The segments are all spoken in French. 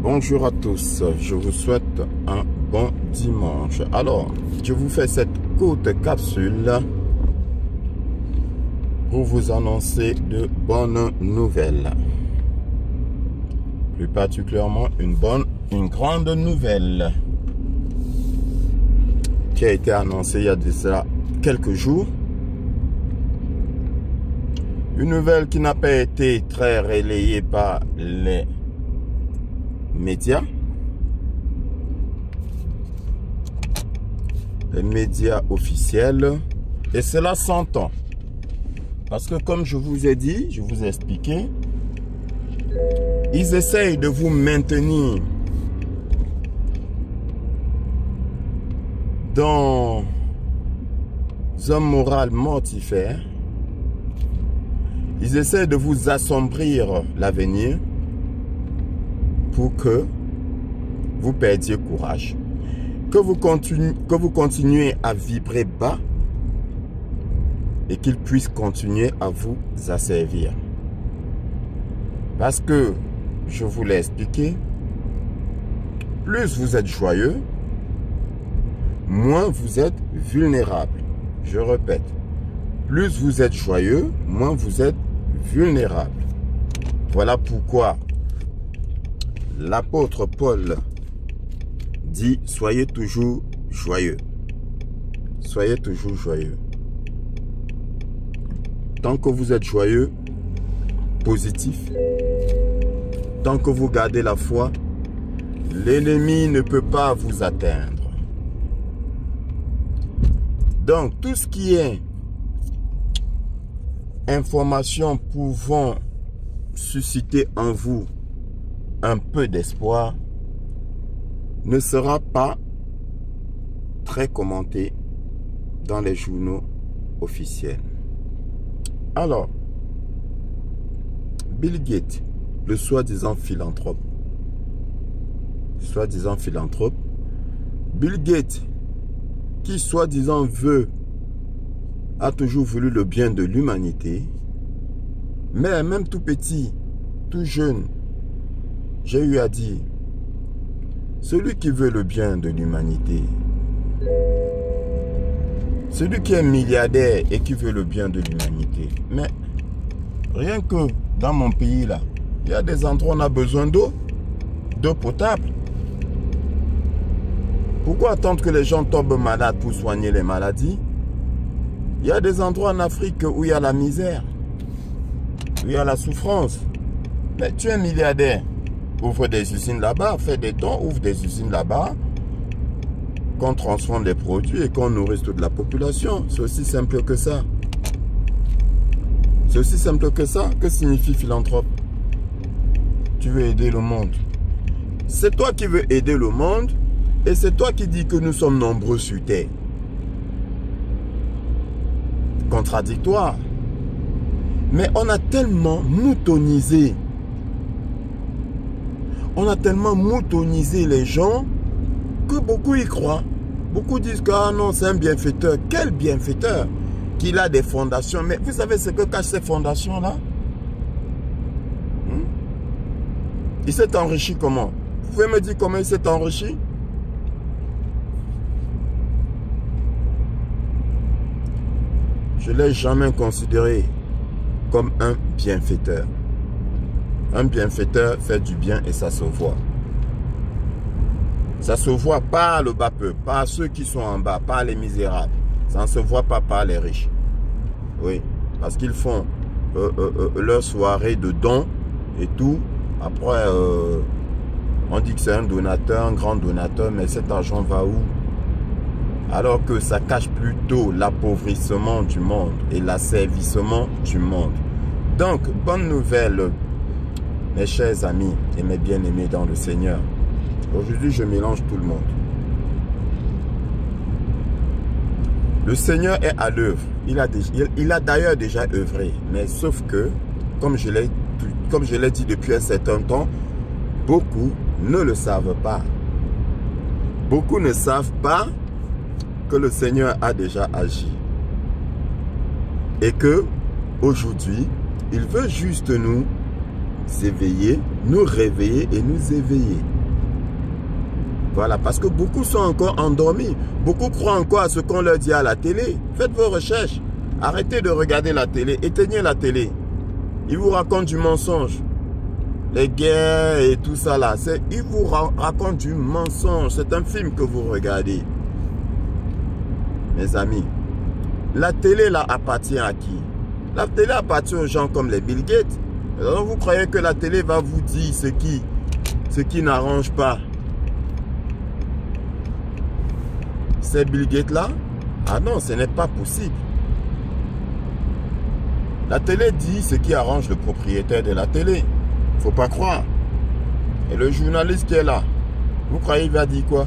Bonjour à tous, je vous souhaite un bon dimanche. Alors, je vous fais cette courte capsule pour vous annoncer de bonnes nouvelles. Plus particulièrement une grande nouvelle qui a été annoncée il y a de cela quelques jours. Une nouvelle qui n'a pas été très relayée par les médias. Les médias officiels. Et cela s'entend. Parce que comme je vous ai dit, je vous ai expliqué, ils essayent de vous maintenir dans un moral mortifère. Ils essaient de vous assombrir l'avenir pour que vous perdiez courage, que vous continuez à vibrer bas et qu'ils puissent continuer à vous asservir. Parce que, je vous l'ai expliqué, plus vous êtes joyeux, moins vous êtes vulnérable. Je répète, plus vous êtes joyeux, moins vous êtes vulnérable. Voilà pourquoi l'apôtre Paul dit « Soyez toujours joyeux ». Soyez toujours joyeux. Tant que vous êtes joyeux, positif, tant que vous gardez la foi, l'ennemi ne peut pas vous atteindre. Donc, tout ce qui est information pouvant susciter en vous un peu d'espoir ne sera pas très commenté dans les journaux officiels. Alors, Bill Gates, le soi-disant philanthrope, Bill Gates, qui soi-disant a toujours voulu le bien de l'humanité, mais même tout petit, tout jeune, j'ai eu à dire, celui qui veut le bien de l'humanité, celui qui est milliardaire et qui veut le bien de l'humanité, mais rien que dans mon pays là, il y a des endroits où on a besoin d'eau potable. Pourquoi attendre que les gens tombent malades pour soigner les maladies? Il y a des endroits en Afrique où il y a la misère, où il y a la souffrance. Mais tu es milliardaire, ouvre des usines là-bas, fais des dons, ouvre des usines là-bas, qu'on transforme les produits et qu'on nourrisse toute la population. C'est aussi simple que ça. C'est aussi simple que ça. Que signifie philanthrope? Tu veux aider le monde. C'est toi qui veux aider le monde et c'est toi qui dis que nous sommes nombreux sur terre. Contradictoire. Mais on a tellement moutonisé. On a tellement moutonisé les gens que beaucoup y croient. Beaucoup disent que ah non, c'est un bienfaiteur. Quel bienfaiteur? Qu'il a des fondations. Mais vous savez ce que cachent ces fondations-là? Il s'est enrichi comment? Vous pouvez me dire comment il s'est enrichi? Je ne l'ai jamais considéré comme un bienfaiteur. Un bienfaiteur fait du bien et ça se voit. Ça se voit par le bas peuple, par ceux qui sont en bas, par les misérables. Ça ne se voit pas par les riches. Oui, parce qu'ils font leur soirée de dons et tout. Après, on dit que c'est un donateur, un grand donateur, mais cet argent va où? Alors que ça cache plutôt l'appauvrissement du monde et l'asservissement du monde. Donc, bonne nouvelle, mes chers amis et mes bien-aimés dans le Seigneur. Aujourd'hui, je mélange tout le monde. Le Seigneur est à l'œuvre. Il a d'ailleurs déjà œuvré. Mais sauf que, comme je l'ai dit depuis un certain temps, beaucoup ne le savent pas. Beaucoup ne savent pas que le Seigneur a déjà agi. Et que, aujourd'hui, il veut juste nous éveiller, nous réveiller et nous éveiller. Voilà, parce que beaucoup sont encore endormis. Beaucoup croient encore à ce qu'on leur dit à la télé. Faites vos recherches. Arrêtez de regarder la télé. Éteignez la télé. Ils vous racontent du mensonge. Les guerres et tout ça là. Ils vous racontent du mensonge. C'est un film que vous regardez. Mes amis, la télé là appartient à qui? La télé appartient aux gens comme les Bill Gates. Alors vous croyez que la télé va vous dire ce qui n'arrange pas ces Bill Gates là? Ah non, ce n'est pas possible. La télé dit ce qui arrange le propriétaire de la télé. Faut pas croire. Et le journaliste qui est là, vous croyez il va dire quoi?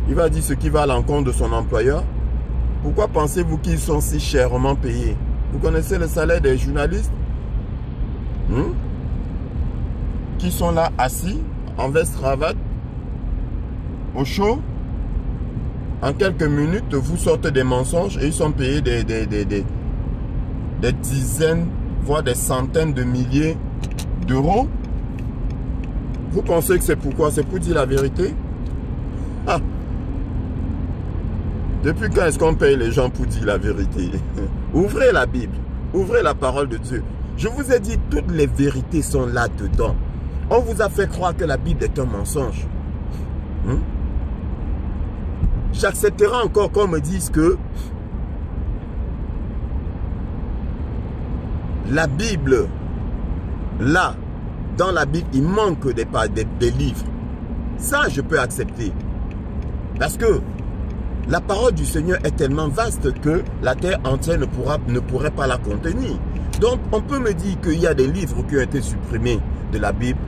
Il va dire ce qui va à l'encontre de son employeur. Pourquoi pensez-vous qu'ils sont si chèrement payés? Vous connaissez le salaire des journalistes qui sont là assis en veste cravate au chaud? En quelques minutes, vous sortez des mensonges et ils sont payés des dizaines, voire des centaines de milliers d'euros. Vous pensez que c'est pourquoi? C'est pour dire la vérité? Ah! Depuis quand est-ce qu'on paye les gens pour dire la vérité? Ouvrez la Bible, ouvrez la parole de Dieu. Je vous ai dit, toutes les vérités sont là-dedans. On vous a fait croire que la Bible est un mensonge. J'accepterai encore qu'on me dise que la Bible, là, dans la Bible, il manque des livres. Ça, je peux accepter. Parce que la parole du Seigneur est tellement vaste que la terre entière ne pourrait pas la contenir. Donc, on peut me dire qu'il y a des livres qui ont été supprimés de la Bible.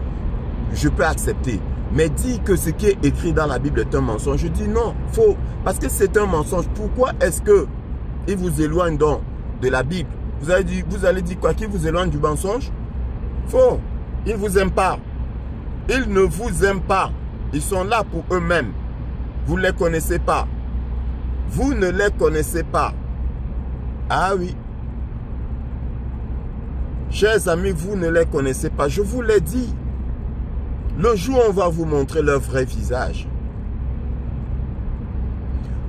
Je peux accepter. Mais dire que ce qui est écrit dans la Bible est un mensonge, je dis non, faux. Parce que c'est un mensonge. Pourquoi est-ce qu'il vous éloigne donc de la Bible? Vous allez dire quoi? Qu'il vous éloigne du mensonge? Faux. Ils ne vous aiment pas. Ils ne vous aiment pas. Ils sont là pour eux-mêmes. Vous ne les connaissez pas. Vous ne les connaissez pas. Ah oui. Chers amis, vous ne les connaissez pas. Je vous l'ai dit. Le jour où on va vous montrer leur vrai visage.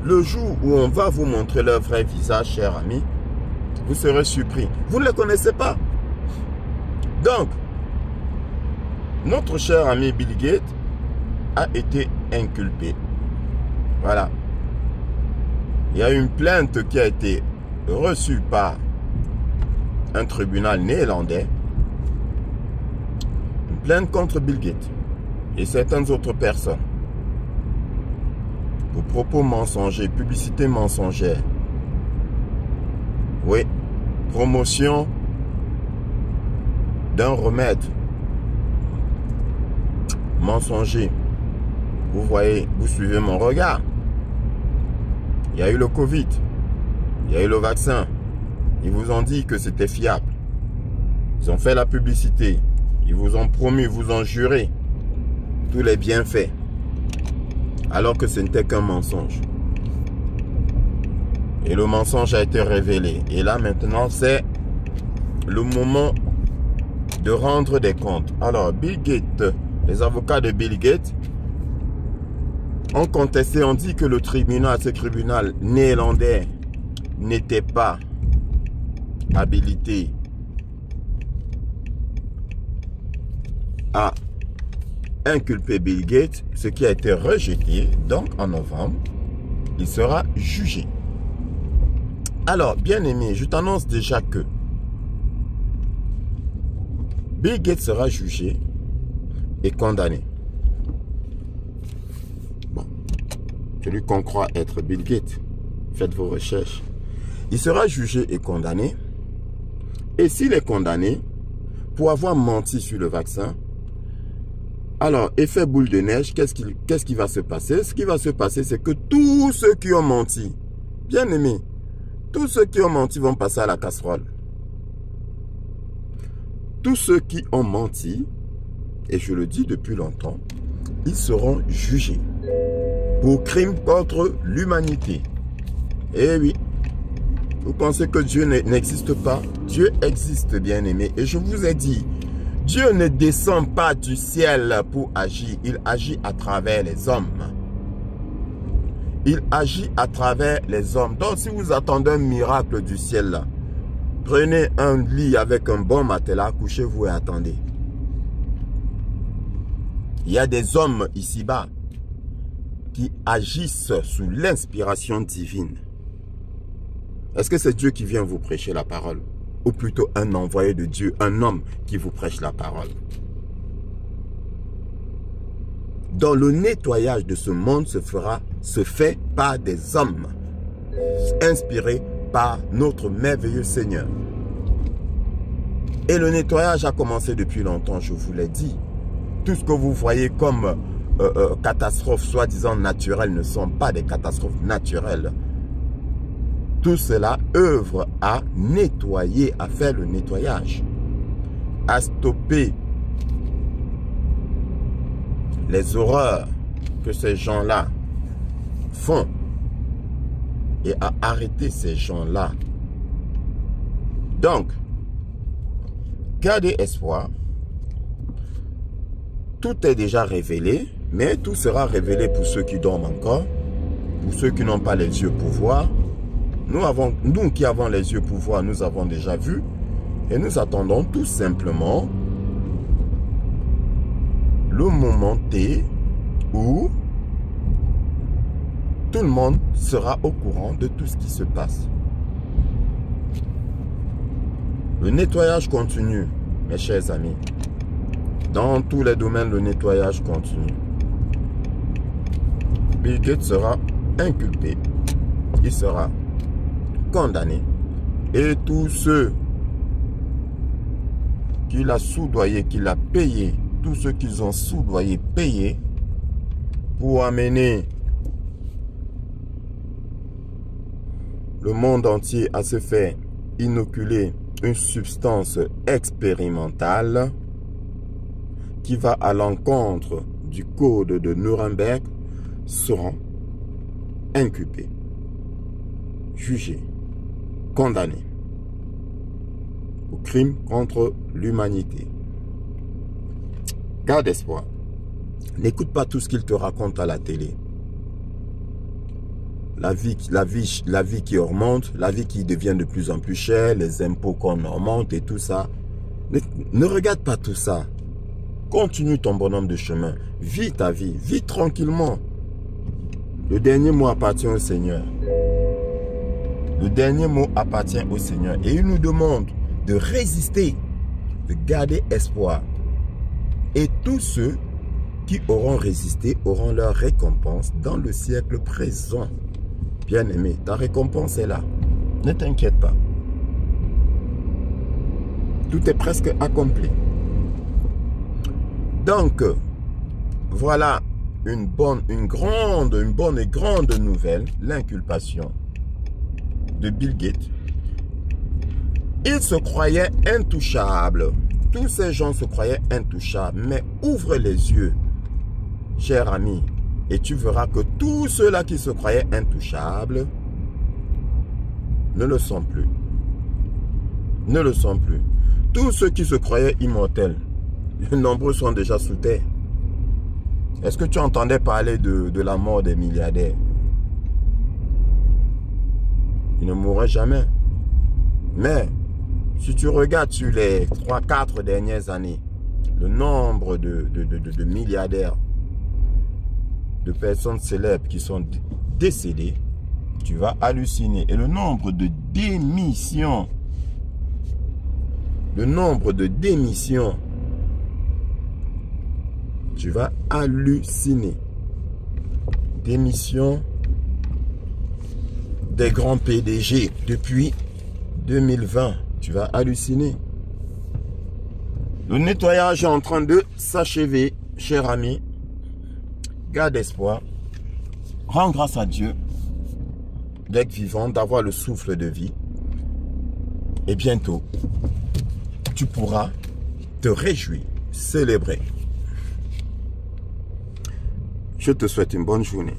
Le jour où on va vous montrer leur vrai visage, chers amis, vous serez surpris. Vous ne les connaissez pas. Donc, notre cher ami Bill Gates a été inculpé. Voilà. Il y a une plainte qui a été reçue par un tribunal néerlandais. Une plainte contre Bill Gates et certaines autres personnes pour propos mensongers, publicité mensongère. Oui, promotion d'un remède mensonger. Vous voyez, vous suivez mon regard. Il y a eu le Covid, il y a eu le vaccin. Ils vous ont dit que c'était fiable. Ils ont fait la publicité. Ils vous ont promis, vous ont juré tous les bienfaits. Alors que ce n'était qu'un mensonge. Et le mensonge a été révélé. Et là maintenant, c'est le moment de rendre des comptes. Alors, Bill Gates, les avocats de Bill Gates ont contesté, ont dit que le tribunal, ce tribunal néerlandais n'était pas habilité à inculper Bill Gates, ce qui a été rejeté. Donc en novembre, il sera jugé. Alors, bien aimé, je t'annonce déjà que Bill Gates sera jugé et condamné. Bon, celui qu'on croit être Bill Gates, faites vos recherches. Il sera jugé et condamné. Et s'il est condamné pour avoir menti sur le vaccin, alors, effet boule de neige, qu'est-ce qui va se passer? Ce qui va se passer, c'est que tous ceux qui ont menti, bien aimés, tous ceux qui ont menti vont passer à la casserole. Tous ceux qui ont menti, et je le dis depuis longtemps, ils seront jugés pour crime contre l'humanité. Eh oui, vous pensez que Dieu n'existe pas? Dieu existe, bien aimé. Et je vous ai dit, Dieu ne descend pas du ciel pour agir. Il agit à travers les hommes. Il agit à travers les hommes. Donc, si vous attendez un miracle du ciel, là, prenez un lit avec un bon matelas, couchez-vous et attendez. Il y a des hommes ici-bas qui agissent sous l'inspiration divine. Est-ce que c'est Dieu qui vient vous prêcher la parole? Ou plutôt un envoyé de Dieu, un homme qui vous prêche la parole? Dans le nettoyage de ce monde se fait par des hommes inspirés par notre merveilleux Seigneur. Et le nettoyage a commencé depuis longtemps, je vous l'ai dit. Tout ce que vous voyez comme catastrophes soi-disant naturelles ne sont pas des catastrophes naturelles. Tout cela œuvre à nettoyer, à faire le nettoyage, à stopper les horreurs que ces gens-là font et à arrêter ces gens-là. Donc, gardez espoir. Tout est déjà révélé, mais tout sera révélé pour ceux qui dorment encore, pour ceux qui n'ont pas les yeux pour voir. Nous qui avons les yeux pour voir, nous avons déjà vu et nous attendons tout simplement le moment T où tout le monde sera au courant de tout ce qui se passe. Le nettoyage continue, mes chers amis. Dans tous les domaines, le nettoyage continue. Bill Gates sera inculpé. Il sera condamné. Et tous ceux qu'il a soudoyé, qu'il a payé, tous ceux qu'ils ont soudoyé, payé pour amener le monde entier à se faire inoculer une substance expérimentale qui va à l'encontre du code de Nuremberg, seront inculpés, jugés, condamnés au crime contre l'humanité. Garde espoir. N'écoute pas tout ce qu'il te raconte à la télé. La vie qui augmente, la vie qui devient de plus en plus chère, les impôts qu'on augmente et tout ça. Ne regarde pas tout ça. Continue ton bonhomme de chemin. Vis ta vie. Vis tranquillement. Le dernier mot appartient au Seigneur. Le dernier mot appartient au Seigneur. Et il nous demande de résister, de garder espoir. Et tous ceux qui auront résisté auront leur récompense dans le siècle présent. Bien-aimé, ta récompense est là. Ne t'inquiète pas. Tout est presque accompli. Donc, voilà une bonne et grande nouvelle, l'inculpation de Bill Gates. Il se croyait intouchable. Tous ces gens se croyaient intouchables. Mais ouvre les yeux, cher ami, et tu verras que tous ceux-là qui se croyaient intouchables ne le sont plus. Ne le sont plus. Tous ceux qui se croyaient immortels, nombreux sont déjà sous terre. Est-ce que tu entendais parler de la mort des milliardaires? Ils ne mourraient jamais. Mais, si tu regardes sur les 3-4 dernières années, le nombre de milliardaires, de personnes célèbres qui sont décédées, tu vas halluciner. Et le nombre de démissions, tu vas halluciner. Démission des grands PDG depuis 2020. Tu vas halluciner. Le nettoyage est en train de s'achever, cher ami. Garde espoir. Rends grâce à Dieu d'être vivant, d'avoir le souffle de vie. Et bientôt, tu pourras te réjouir, célébrer. Je te souhaite une bonne journée.